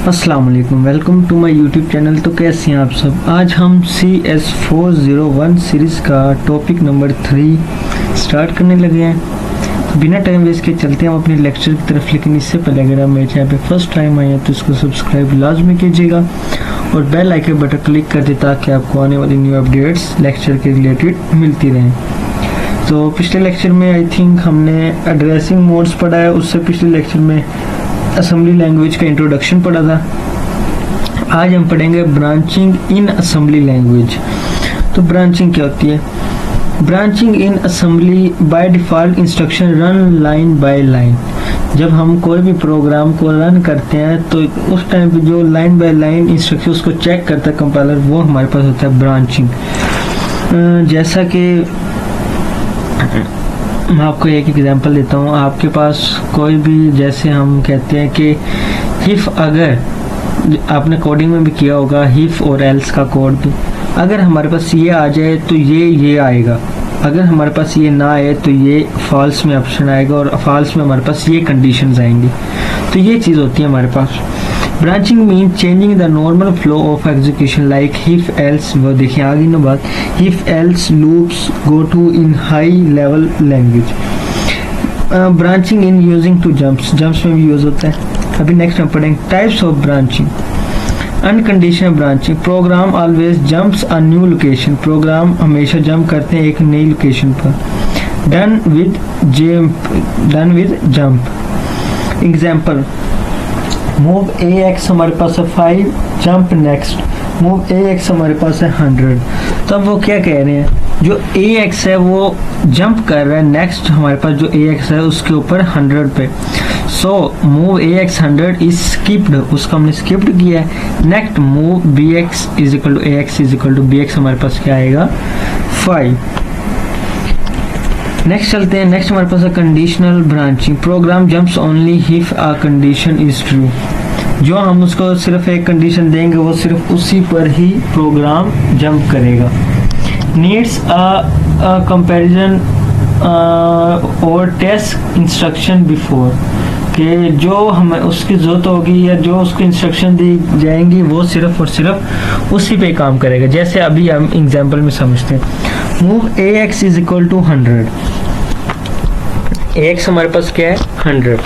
अस्सलाम वालेकुम, welcome to my YouTube channel. तो कैसे हैं आप सब। आज हम CS401 सीरीज़ का टॉपिक नंबर 3 स्टार्ट करने लगे हैं। बिना टाइम वेस्ट के चलते हैं हम अपने लेक्चर की तरफ। लेकिन इससे पहले अगर आप मेरे चैनल पे फर्स्ट टाइम आए हैं तो इसको सब्सक्राइब लाजमी कीजिएगा और बेल आइकन बटन क्लिक कर दे ताकि आपको आने वाली न्यू अपडेट्स लेक्चर के रिलेटेड मिलती रहें। तो पिछले लेक्चर में आई थिंक हमने एड्रेसिंग मोड्स पढ़ा है, उससे पिछले लेक्चर में असेंबली लैंग्वेज का इंट्रोडक्शन पढ़ा था। आज हम पढ़ेंगे ब्रांचिंग इन असेंबली लैंग्वेज। तो ब्रांचिंग क्या होती है? Branching in assembly by default instruction run line by line. जब हम कोई भी प्रोग्राम को रन करते हैं तो उस टाइम पे जो लाइन बाय लाइन इंस्ट्रक्शन उसको चेक करता है कंपाइलर, वो हमारे पास होता है ब्रांचिंग। जैसा कि मैं आपको एक एग्जांपल देता हूँ। आपके पास कोई भी, जैसे हम कहते हैं कि हिफ, अगर आपने कोडिंग में भी किया होगा हिफ और एल्स का कोड भी, अगर हमारे पास ये आ जाए तो ये आएगा, अगर हमारे पास ये ना आए तो ये फॉल्स में ऑप्शन आएगा और फॉल्स में हमारे पास ये कंडीशंस आएंगी। तो ये चीज़ होती है हमारे पास। Branching mean changing the normal flow of execution like if else. वो देखिए आगे ना बात, if else loops go to in high level language. Branching in using to jumps, jumps में भी यूज होता है। अभी नेक्स्ट हम पढ़ेंगे types of branching. Unconditional branching, program always jumps a new location. Program हमेशा जंप करते हैं एक नई लोकेशन पर। Done with jump. Example, move AX हमारे पास है 5, जंप नेक्स्ट। मूव AX हमारे पास है 100। तो अब वो क्या कह रहे हैं, जो AX है वो जंप कर रहा है, नेक्स्ट हमारे पास जो AX है उसके ऊपर 100 पे। So move AX 100 is skipped, उसको हमने स्किप्ड किया है। Next move BX is equal to AX is equal to BX हमारे पास क्या आएगा 5। नेक्स्ट चलते हैं। नेक्स्ट हमारे पास है conditional branching. Program jumps only if a condition is true. जो हम उसको सिर्फ एक कंडीशन देंगे वो सिर्फ उसी पर ही प्रोग्राम जंप करेगा। नीड्स अ कंपैरिजन और टेस्ट इंस्ट्रक्शन बिफोर, कि जो हमें उसकी ज़रूरत होगी या जो उसको इंस्ट्रक्शन दी जाएंगी वो सिर्फ और सिर्फ उसी पे काम करेगा। जैसे अभी हम एग्जांपल में समझते हैं। Move AX is equal to 100। AX हमारे पास क्या है 100।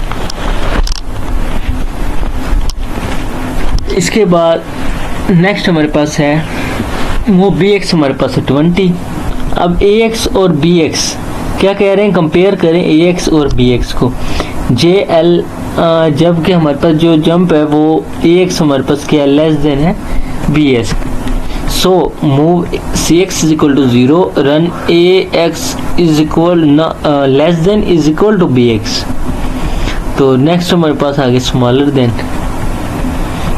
इसके बाद नेक्स्ट हमारे पास है मूव BX हमारे पास है 20। अब AX और BX क्या कह रहे हैं, कंपेयर करें AX और BX को। JL जबकि हमारे पास जो जंप है वो AX हमारे पास क्या लेस देन है BX। So move CX is equal to 0, run AX is equal less than is equal to BX। तो नेक्स्ट हमारे पास आगे स्मॉलर देन।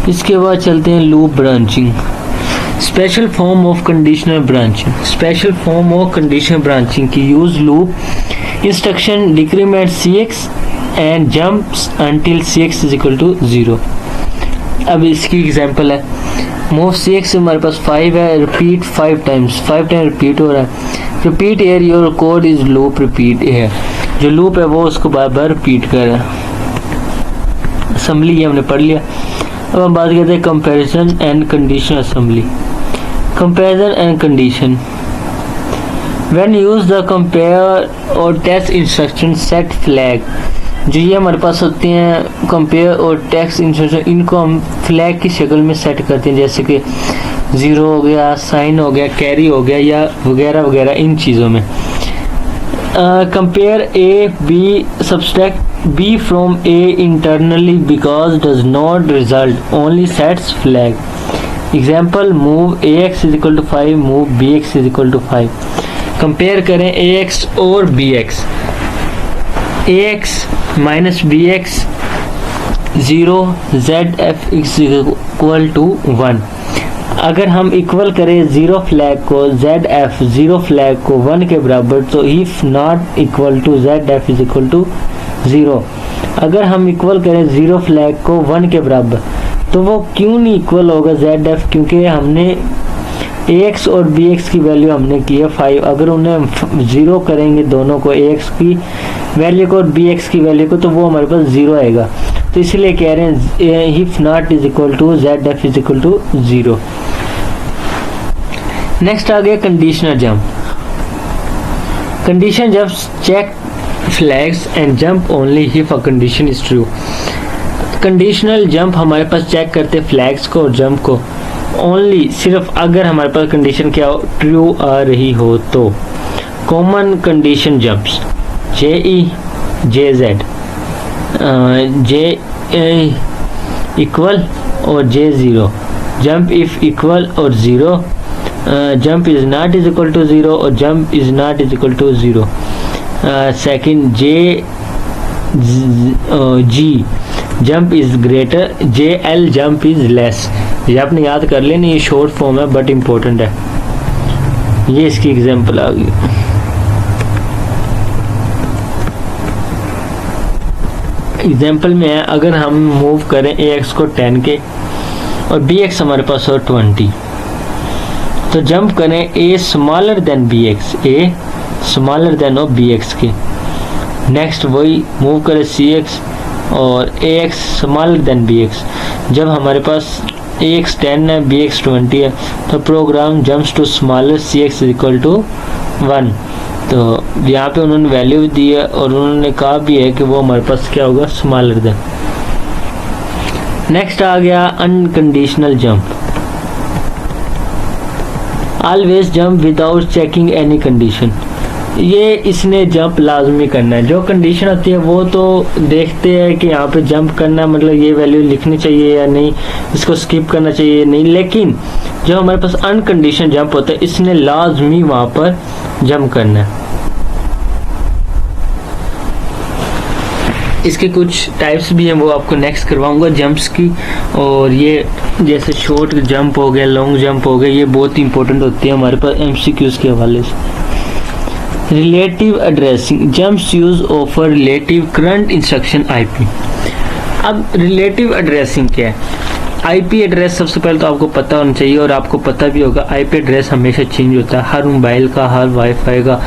इसके बाद चलते हैं loop branching. Special form of conditional branching. Special form of conditional branching की use loop instruction decrement CX and jumps until CX is equal to 0। अब इसकी एग्जांपल है, मूव CX हमारे पास 5 है, रिपीट 5 टाइम्स, 5 टाइम रिपीट हो रहा है। Repeat air your code is loop repeat air, जो लूप है वो उसको बार बार रिपीट कर रहा है। असेंबली हमने पढ़ लिया। अब हम बात करते हैं comparison and condition assembly. Comparison and condition, when use the compare और टेस्ट इंस्ट्रक्शन सेट फ्लैग। जो ये हमारे पास होते हैं कंपेयर और टेक्स्ट इंस्ट्रक्शन, इनको हम फ्लैग की शक्ल में सेट करते हैं, जैसे कि 0 हो गया, साइन हो गया, कैरी हो गया या वगैरह वगैरह इन चीज़ों में। Compare A subtract B from A internally because does not result, only sets flag. Example, move AX is equal to 5, move BX is equal to 5। Compare करें AX और BX। AX minus BX 0, ZF is equal to 1। अगर हम equal करें 0 flag को ZF 0 flag को 1 के बराबर, तो if not equal to ZF is equal to 0। अगर हम इक्वल करें 0 फ्लैग को 1 के बराबर, तो वो क्यों नहीं इक्वल होगा ZF, क्योंकि हमने AX और BX की वैल्यू हमने की है 5। अगर उन्हें 0 करेंगे दोनों को, AX की वैल्यू को और BX की वैल्यू को, तो वो हमारे पास 0 आएगा। तो इसलिए कह रहे हैं if not is equal to Z F is equal to 0। Next आ गया conditional jump. Condition jump check flags and jump only if a condition is true. Conditional jump हमारे पास चेक करते फ्लैग्स को और जंप को ओनली सिर्फ अगर हमारे पास कंडीशन क्या हो, ट्रू आ रही हो तो। Common condition jumps J E J Z, J equal और जे 0, जंप इफ इक्वल और 0, jump is not is equal to 0 और jump is not is equal to 0। Second J G, jump is greater, J L jump is less. ये आपने याद कर लेना, ये short form है बट इम्पोर्टेंट है। ये इसकी एग्जांपल आ गई। एग्जांपल में है, अगर हम मूव करें ax को 10 के और bx हमारे पास हो 20, तो जंप करें a smaller than bx, a smaller than हो bx के। नेक्स्ट वही मूव करें cx और ax स्मॉलर देन bx। जब हमारे पास ax 10 है bx 20 है तो program jumps to smaller cx is equal to 1। तो यहाँ पे उन्होंने वैल्यू दी है और उन्होंने कहा भी है कि वो हमारे पास क्या होगा, स्मॉलर देन। नेक्स्ट आ गया unconditional jump. Always jump without checking any condition. ये इसने जंप लाजमी करना है। जो कंडीशन होती है वो तो देखते हैं कि यहाँ पे जंप करना है, मतलब ये वैल्यू लिखनी चाहिए या नहीं, इसको स्किप करना चाहिए या नहीं। लेकिन जो हमारे पास अनकंडीशन जंप होता है इसने लाजमी वहाँ पर जंप करना है। इसके कुछ टाइप्स भी हैं, वो आपको नेक्स्ट करवाऊंगा जंप्स की। और ये जैसे शॉर्ट जंप हो गया, लॉन्ग जंप हो गया, ये बहुत इंपॉर्टेंट होती है हमारे पास एमसीक्यूज के हवाले से। Relative addressing jumps use offer relative current instruction IP. अब रिलेटिव एड्रेसिंग क्या है? आईपी एड्रेस सबसे पहले तो आपको पता होना चाहिए और आपको पता भी होगा आईपी एड्रेस हमेशा चेंज होता है, हर मोबाइल का, हर वाईफाई का,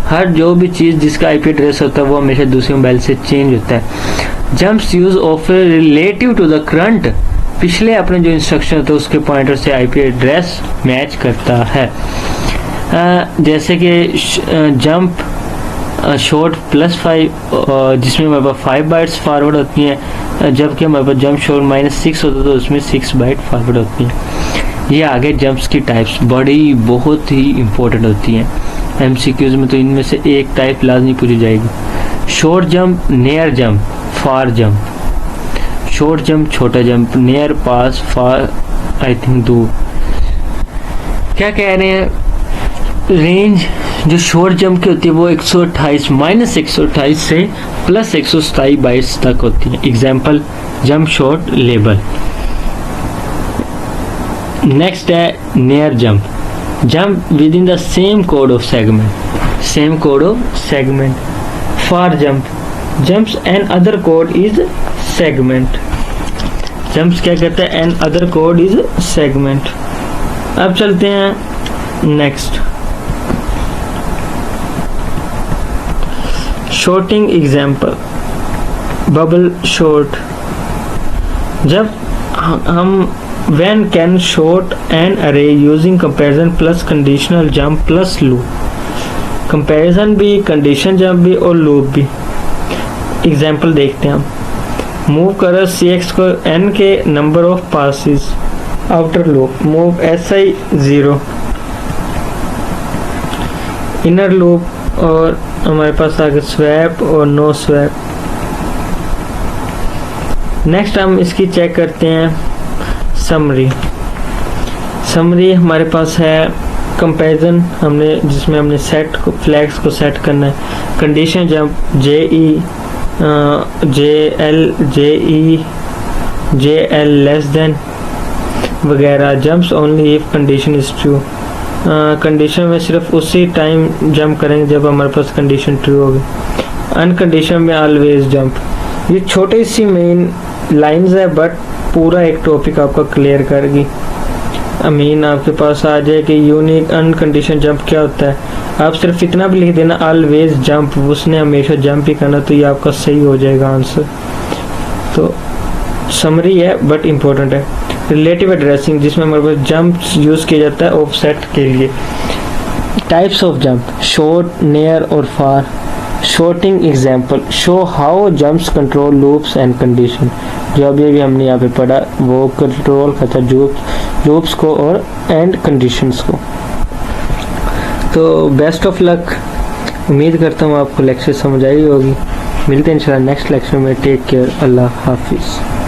हर जो भी चीज़ जिसका आईपी एड्रेस होता है वो हमेशा दूसरे मोबाइल से चेंज होता है। Jumps use of relative to the current, पिछले अपने जो इंस्ट्रक्शन होता है उसके पॉइंटर से आईपी एड्रेस मैच करता है। जैसे कि जंप शॉर्ट +5 जिसमें हमारे पास 5 बाइट्स फॉरवर्ड होती हैं, जबकि हमारे पास जंप शॉर्ट -6 होता है तो उसमें 6 बाइट फॉरवर्ड होती हैं। ये आगे जंप्स की टाइप्स बड़ी बहुत ही इंपॉर्टेंट होती हैं एमसीक्यूज में, तो इनमें से एक टाइप लाजमी पूछी जाएगी। शॉर्ट जंप, नियर जंप, फार जंप। शॉर्ट जंप छोटा jump, near, pass, far I think दूर। क्या कह रहे हैं? रेंज जो शॉर्ट जंप की होती है वो 128 -128 से +127 बाइट्स तक होती है। Example jump short label. Next है near jump, jump within the same code of segment, same code of segment. Far jump, jumps and other code is segment. Jumps क्या कहते हैं? And other code is segment. अब चलते हैं next, sorting example. Bubble sort, जब हम when can short an array using comparison plus conditional jump plus loop। Comparison भी, condition jump भी और लूप भी। एग्जाम्पल देखते हैं हम। मूव करो cx को n के number of passes, outer loop move si 0, inner loop और हमारे पास आगे स्वैप और नो स्वैप। नेक्स्ट हम इसकी चेक करते हैं समरी। समरी हमारे पास है कंपैरिजन हमने जिसमें हमने सेट को फ्लैग्स को सेट करना है। Condition jump J L less than वगैरह। Jumps only if condition is true, condition में सिर्फ उसी टाइम जंप करेंगे जब हमारे पास कंडीशन ट्रू होगी। अनकंडीशन में ऑलवेज जंप। ये छोटी सी मेन लाइंस है बट पूरा एक टॉपिक आपका क्लियर करेगी। अमीन आपके पास आ जाए कि यूनिक अनकंडीशन जंप क्या होता है, आप सिर्फ इतना भी लिख देना ऑलवेज जंप, उसने हमेशा जंप ही करना, तो ये आपका सही हो जाएगा आंसर। तो समरी है बट इम्पोर्टेंट है। रिलेटिव एड्रेसिंग जिसमें हमारे पास जंप यूज़ किया जाता है ऑफसेट के लिए। Types of jump, short, near और far. Sorting example, show how jumps control loops and condition. जो अभी भी हमने यहाँ पे पढ़ा वो कंट्रोल करता है लूप्स को और एंड कंडीशंस को। तो बेस्ट ऑफ लक, उम्मीद करता हूँ आपको लेक्चर समझ आई होगी। मिलते हैं इंशाल्लाह नेक्स्ट लेक्चर में। टेक केयर, अल्लाह हाफिज़।